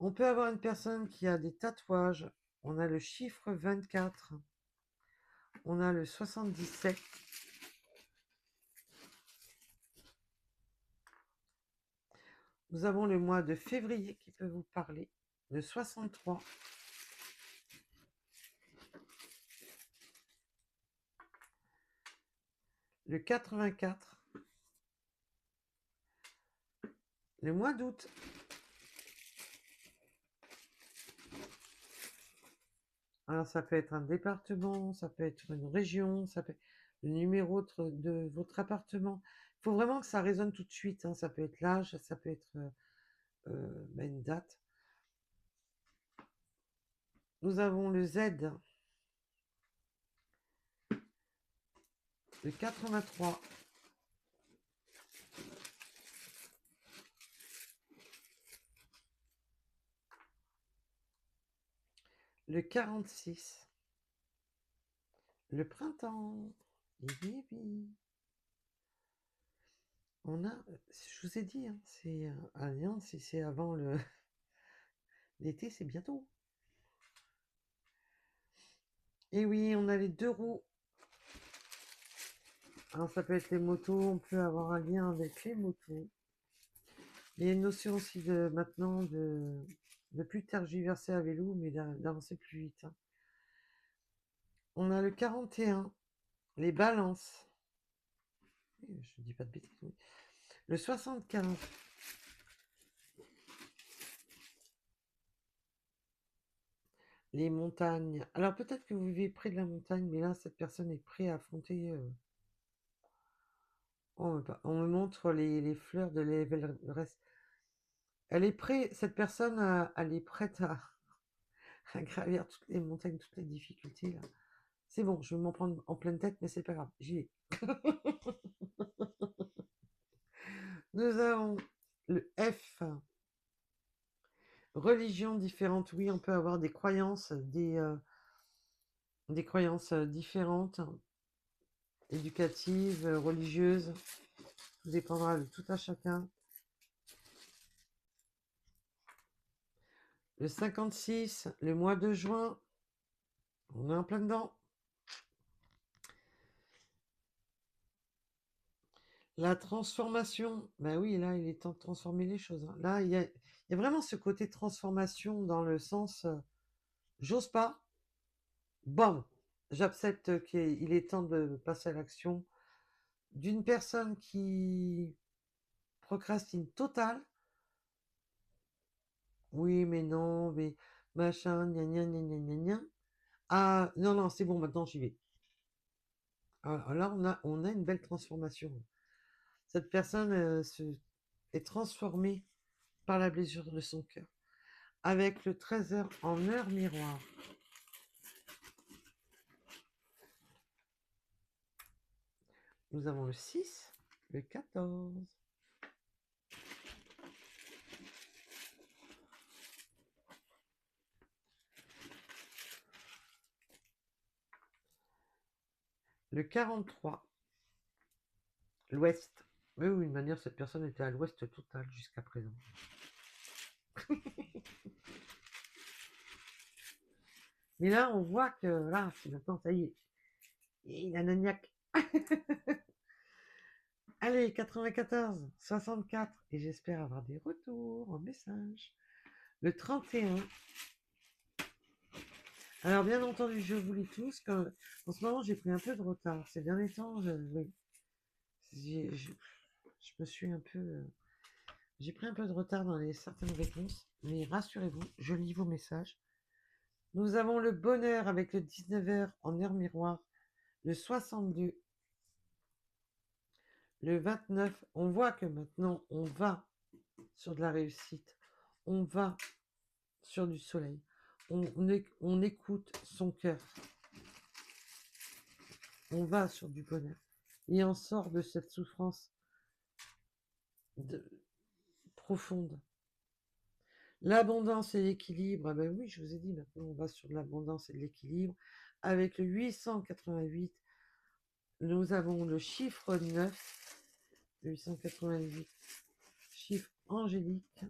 On peut avoir une personne qui a des tatouages. On a le chiffre 24. On a le 77. Nous avons le mois de février qui peut vous parler. Le 63. Le 84. Le mois d'août. Alors, ça peut être un département, ça peut être une région, ça peut être le numéro de votre appartement. Il faut vraiment que ça résonne tout de suite, hein. Ça peut être l'âge, ça peut être une date. Nous avons le Z, le 83, le 46, le printemps. Et oui, oui. On a, je vous ai dit, hein, c'est Alliance, si c'est avant l'été, c'est bientôt. Et oui, on a les 2 roues. Alors, ça peut être les motos, on peut avoir un lien avec les motos. Il y a une notion aussi maintenant de plus tergiverser à vélo, mais d'avancer plus vite, hein. On a le 41, les balances. Oui, je dis pas de bêtises. Oui. Le 75. Les montagnes. Alors peut-être que vous vivez près de la montagne, mais là, cette personne est prête à affronter. On me montre les fleurs de l'Everest. Elle est prête, cette personne, elle est prête à gravir toutes les montagnes, toutes les difficultés, là. C'est bon, je vais m'en prendre en pleine tête, mais c'est pas grave, j'y vais. Nous avons le F. Religions différentes. Oui, on peut avoir des croyances, des croyances différentes, éducatives, religieuses. Tout dépendra de tout à chacun. Le 56, le mois de juin. On est en plein dedans. La transformation. Ben oui, là, il est temps de transformer les choses, hein. Là, il y a vraiment ce côté transformation dans le sens j'ose pas. Bon, j'accepte qu'il est temps de passer à l'action. D'une personne qui procrastine total. Oui, mais non, mais machin, gna gna gna gna gna gna. Ah, non, non, c'est bon, maintenant j'y vais. Alors là, on a une belle transformation. Cette personne est transformée par la blessure de son cœur. Avec le 13h en heure miroir. Nous avons le 6, le 14. Le 43. L'ouest. Oui, oui, d'une manière, cette personne était à l'ouest total jusqu'à présent. Mais là, on voit que là, c'est maintenant, ça y est. Il a Nagnac. Allez, 94, 64. Et j'espère avoir des retours en message. Le 31. Alors, bien entendu, je vous lis tous. En ce moment, j'ai pris un peu de retard. Ces derniers temps, oui. Je me suis un peu. J'ai pris un peu de retard dans certaines réponses. Mais rassurez-vous, je lis vos messages. Nous avons le bonheur avec le 19h en heure miroir. Le 62. Le 29. On voit que maintenant, on va sur de la réussite. On va sur du soleil. On écoute son cœur. On va sur du bonheur. Et on sort de cette souffrance profonde. L'abondance et l'équilibre, ben oui, je vous ai dit, maintenant on va sur l'abondance et l'équilibre. Avec le 888, nous avons le chiffre 9, le 888, chiffre angélique.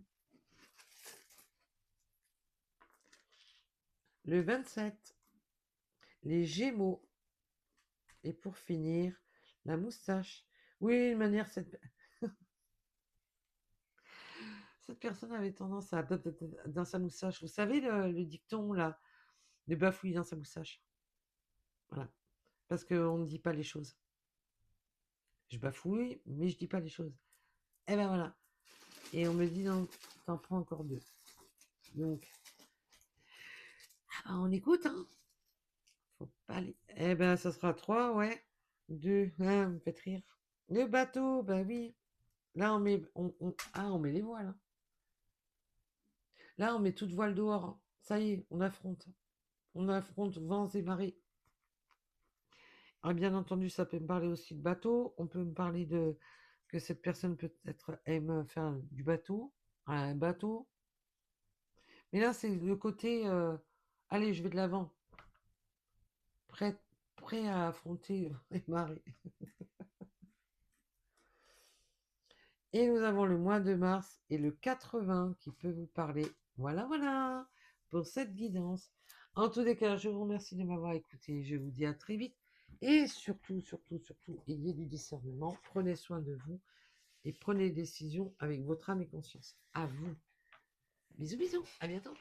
Le 27, les Gémeaux. Et pour finir, la moustache. Oui, une manière, cette personne avait tendance à dans sa moustache. Vous savez le dicton là, de bafouiller dans sa moustache. Voilà. Parce qu'on ne dit pas les choses. Je bafouille, mais je dis pas les choses. Et ben voilà. Et on me dit, non, t'en prends encore deux. Donc, on écoute, hein. Faut pas aller. Eh ben, ça sera trois, ouais. Deux, vous me faites rire. Le bateau, bah oui. Là, on met les voiles, hein. Là, on met toute voile dehors, hein. Ça y est, on affronte. On affronte vents et marées. Ah, bien entendu, ça peut me parler aussi de bateau. On peut me parler de que cette personne peut-être aime faire du bateau, un bateau. Mais là, c'est le côté, allez, je vais de l'avant, prêt, prêt à affronter les marées. Et nous avons le mois de mars et le 80 qui peut vous parler. Voilà, voilà, pour cette guidance. En tous les cas, je vous remercie de m'avoir écouté. Je vous dis à très vite. Et surtout, surtout, surtout, ayez du discernement. Prenez soin de vous et prenez des décisions avec votre âme et conscience. À vous. Bisous, bisous. À bientôt.